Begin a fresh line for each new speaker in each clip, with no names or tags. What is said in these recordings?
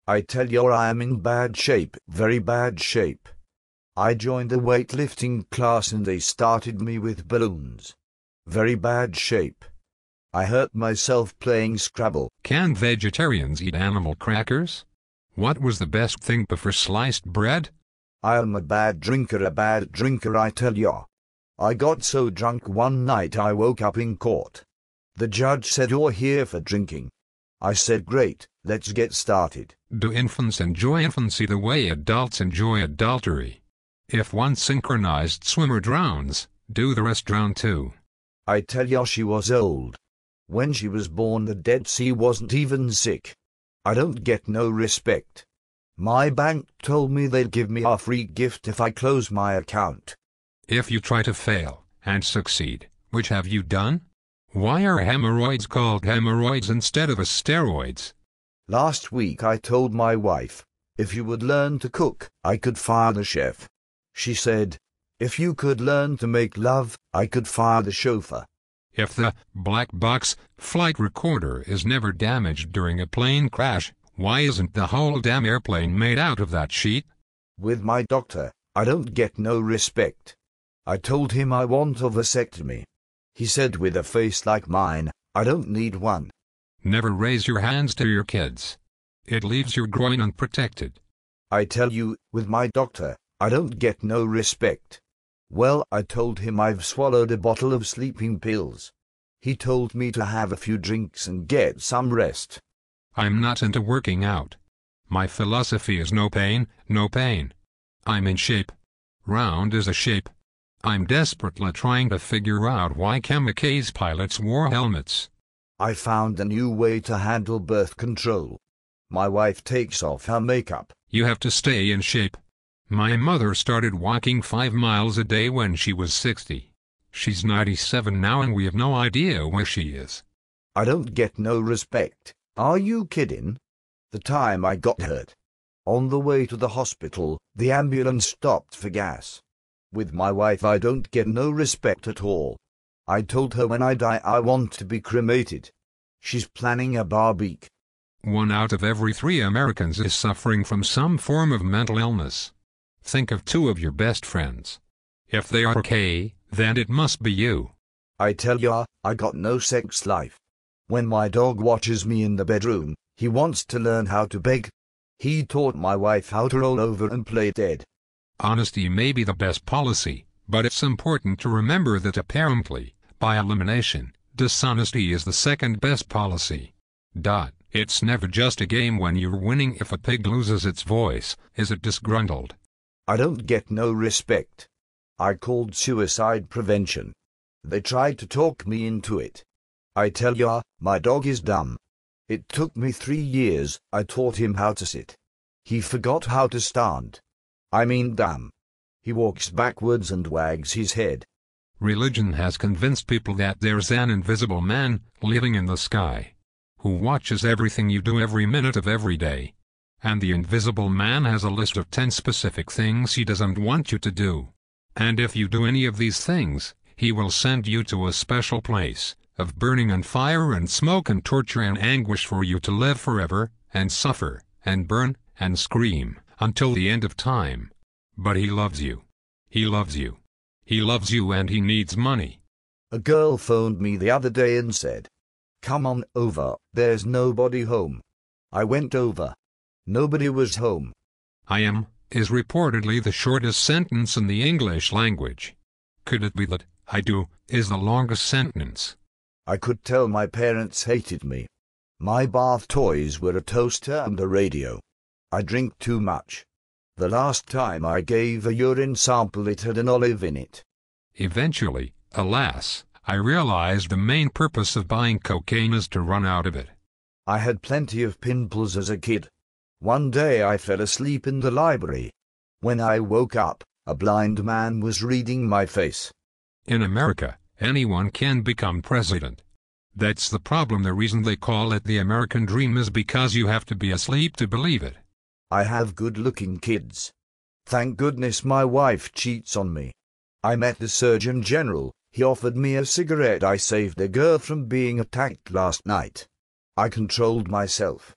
I tell you I am in bad shape, very bad shape. I joined the weightlifting class and they started me with balloons. Very bad shape. I hurt myself playing Scrabble.
Can vegetarians eat animal crackers? What was the best thing before sliced bread?
I am a bad drinker I tell ya. I got so drunk one night I woke up in court. The judge said you're here for drinking. I said great, let's get started.
Do infants enjoy infancy the way adults enjoy adultery? If one synchronized swimmer drowns, do the rest drown too?
I tell ya she was old. When she was born the Dead Sea wasn't even sick. I don't get no respect. My bank told me they'd give me a free gift if I close my account.
If you try to fail, and succeed, which have you done? Why are hemorrhoids called hemorrhoids instead of steroids?
Last week I told my wife, if you would learn to cook, I could fire the chef. She said, if you could learn to make love, I could fire the chauffeur.
If the black box flight recorder is never damaged during a plane crash, why isn't the whole damn airplane made out of that sheet?
With my doctor, I don't get no respect. I told him I want a vasectomy. He said with a face like mine, I don't need one.
Never raise your hands to your kids. It leaves your groin unprotected.
I tell you, with my doctor, I don't get no respect. Well, I told him I've swallowed a bottle of sleeping pills. He told me to have a few drinks and get some rest.
I'm not into working out. My philosophy is no pain, no pain. I'm in shape. Round is a shape. I'm desperately trying to figure out why kamikaze pilots wore helmets.
I found a new way to handle birth control. My wife takes off her makeup.
You have to stay in shape. My mother started walking 5 miles a day when she was 60. She's 97 now and we have no idea where she is.
I don't get no respect. Are you kidding? The time I got hurt. On the way to the hospital, the ambulance stopped for gas. With my wife I don't get no respect at all. I told her when I die I want to be cremated. She's planning a barbecue.
1 out of every 3 Americans is suffering from some form of mental illness. Think of 2 of your best friends. If they are okay, then it must be you.
I tell ya, I got no sex life. When my dog watches me in the bedroom, he wants to learn how to beg. He taught my wife how to roll over and play dead.
Honesty may be the best policy, but it's important to remember that apparently, by elimination, dishonesty is the second best policy. It's never just a game when you're winning. If a pig loses its voice, is it disgruntled?
I don't get no respect. I called suicide prevention. They tried to talk me into it. I tell ya, my dog is dumb. It took me 3 years. I taught him how to sit. He forgot how to stand. I mean dumb. He walks backwards and wags his head.
Religion has convinced people that there's an invisible man living in the sky, who watches everything you do every minute of every day. And the invisible man has a list of 10 specific things he doesn't want you to do. And if you do any of these things, he will send you to a special place of burning and fire and smoke and torture and anguish for you to live forever, and suffer, and burn, and scream, until the end of time. But he loves you. He loves you. He loves you and he needs money.
A girl phoned me the other day and said, "Come on over, there's nobody home." I went over. Nobody was home.
I am is reportedly the shortest sentence in the English language. Could it be that I do is the longest sentence?
I could tell my parents hated me. My bath toys were a toaster and a radio. I drink too much. The last time I gave a urine sample it had an olive in it.
Eventually, alas, I realized the main purpose of buying cocaine is to run out of it.
I had plenty of pimples as a kid. One day I fell asleep in the library. When I woke up, a blind man was reading my face.
In America, anyone can become president. That's the problem. The reason they call it the American dream is because you have to be asleep to believe it.
I have good-looking kids. Thank goodness my wife cheats on me. I met the Surgeon General. He offered me a cigarette. I saved a girl from being attacked last night. I controlled myself.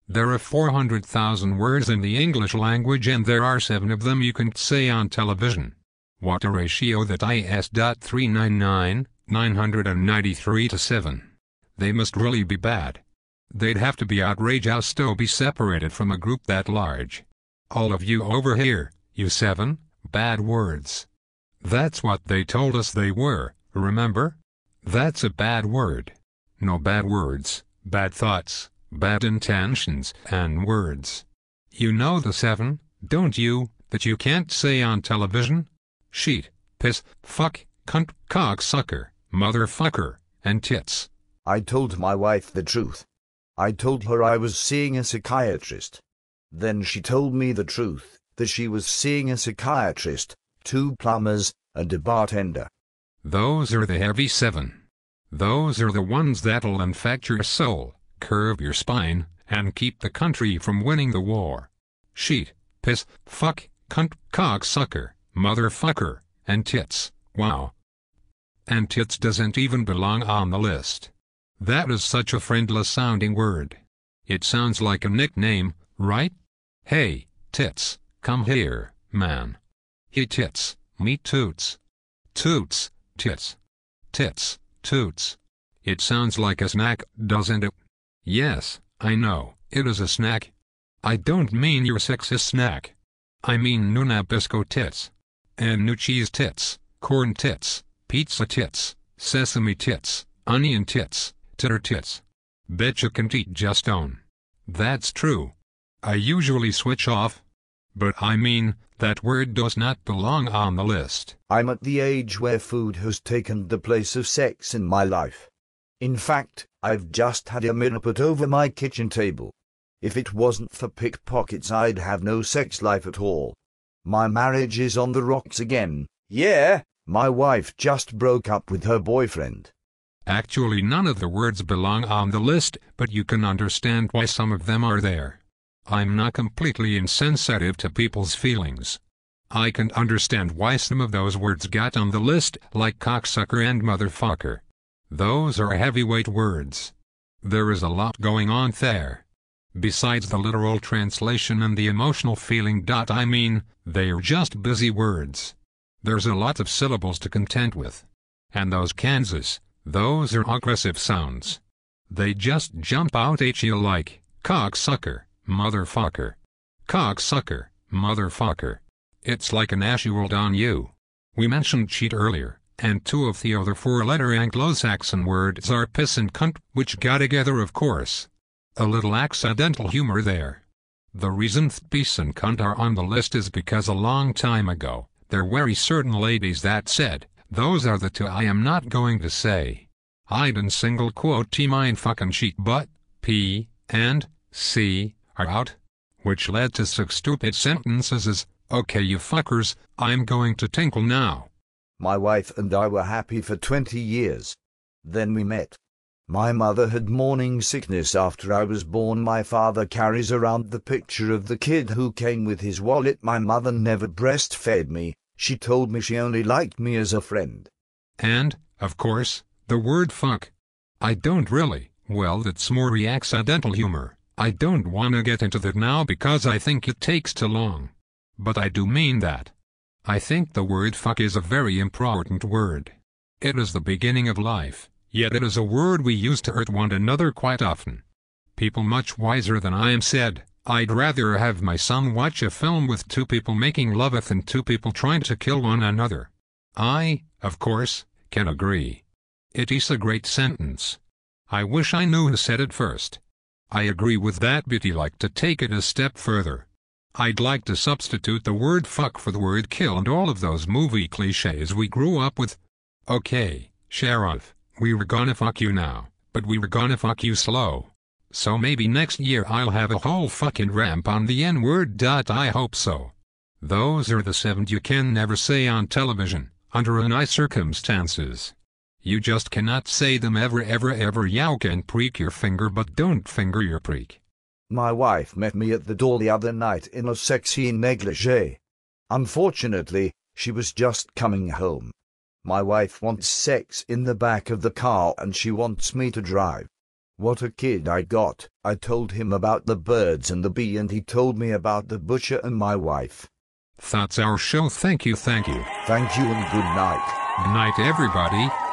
There are 400,000 words in the English language and there are 7 of them you can say on television. What a ratio that is. 399, 993 to 7. They must really be bad. They'd have to be outrageous to be separated from a group that large. All of you over here, you 7 bad words. That's what they told us they were, remember? That's a bad word. No bad words, bad thoughts, bad intentions, and words. You know the 7, don't you, that you can't say on television? Sheet, piss, fuck, cunt, cocksucker, motherfucker, and tits.
I told my wife the truth. I told her I was seeing a psychiatrist. Then she told me the truth, that she was seeing a psychiatrist, 2 plumbers, and a bartender.
Those are the heavy 7. Those are the ones that'll infect your soul, curve your spine, and keep the country from winning the war. Sheet, piss, fuck, cunt, cocksucker, motherfucker, and tits. Wow. And tits doesn't even belong on the list. That is such a friendless sounding word. It sounds like a nickname, right? Hey, tits, come here, man. Hey tits, me toots. Toots, tits. Tits, toots. It sounds like a snack, doesn't it? Yes, I know, it is a snack. I don't mean your sexist snack. I mean new Nabisco tits. And new cheese tits, corn tits, pizza tits, sesame tits, onion tits, tater tits. Bet you can eat just own. That's true. I usually switch off. But I mean, that word does not belong on the list.
I'm at the age where food has taken the place of sex in my life. In fact, I've just had a mirror put over my kitchen table. If it wasn't for pickpockets, I'd have no sex life at all. My marriage is on the rocks again. Yeah, my wife just broke up with her boyfriend.
Actually, none of the words belong on the list, but you can understand why some of them are there. I'm not completely insensitive to people's feelings. I can understand why some of those words got on the list, like cocksucker and motherfucker. Those are heavyweight words. There is a lot going on there. Besides the literal translation and the emotional feeling. I mean, they're just busy words. There's a lot of syllables to contend with. And those Kansas, those are aggressive sounds. They just jump out at you like, cocksucker, motherfucker. Cocksucker, motherfucker. It's like an assault on you. We mentioned cheat earlier, and 2 of the other 4-letter Anglo-Saxon words are piss and cunt, which go together of course. A little accidental humor there. The reason piss and cunt are on the list is because a long time ago, there were certain ladies that said, those are the 2 I am not going to say. I'd in single quote mine fucking sheet but, P, and, C, are out. Which led to 6 stupid sentences as, okay you fuckers, I'm going to tinkle now.
My wife and I were happy for 20 years. Then we met. My mother had morning sickness after I was born. My father carries around the picture of the kid who came with his wallet. My mother never breastfed me. She told me she only liked me as a friend.
And, of course, the word fuck. I don't really, well that's more accidental humor. I don't wanna get into that now because I think it takes too long. But I do mean that. I think the word fuck is a very important word. It is the beginning of life, yet it is a word we use to hurt one another quite often. People much wiser than I am said, I'd rather have my son watch a film with 2 people making love than 2 people trying to kill one another. I, of course, can agree. It is a great sentence. I wish I knew who said it first. I agree with that, but I'd like to take it a step further. I'd like to substitute the word fuck for the word kill and all of those movie cliches we grew up with. Okay, Sheriff, we were gonna fuck you now, but we were gonna fuck you slow. So maybe next year I'll have a whole fucking ramp on the N-word. I hope so. Those are the 7 you can never say on television, under any circumstances. You just cannot say them ever. You can preek your finger but don't finger your preek.
My wife met me at the door the other night in a sexy negligee. Unfortunately, she was just coming home. My wife wants sex in the back of the car and she wants me to drive. What a kid I got. I told him about the birds and the bee, and he told me about the butcher and my wife.
That's our show. Thank you.
Thank you and good night.
Good night, everybody.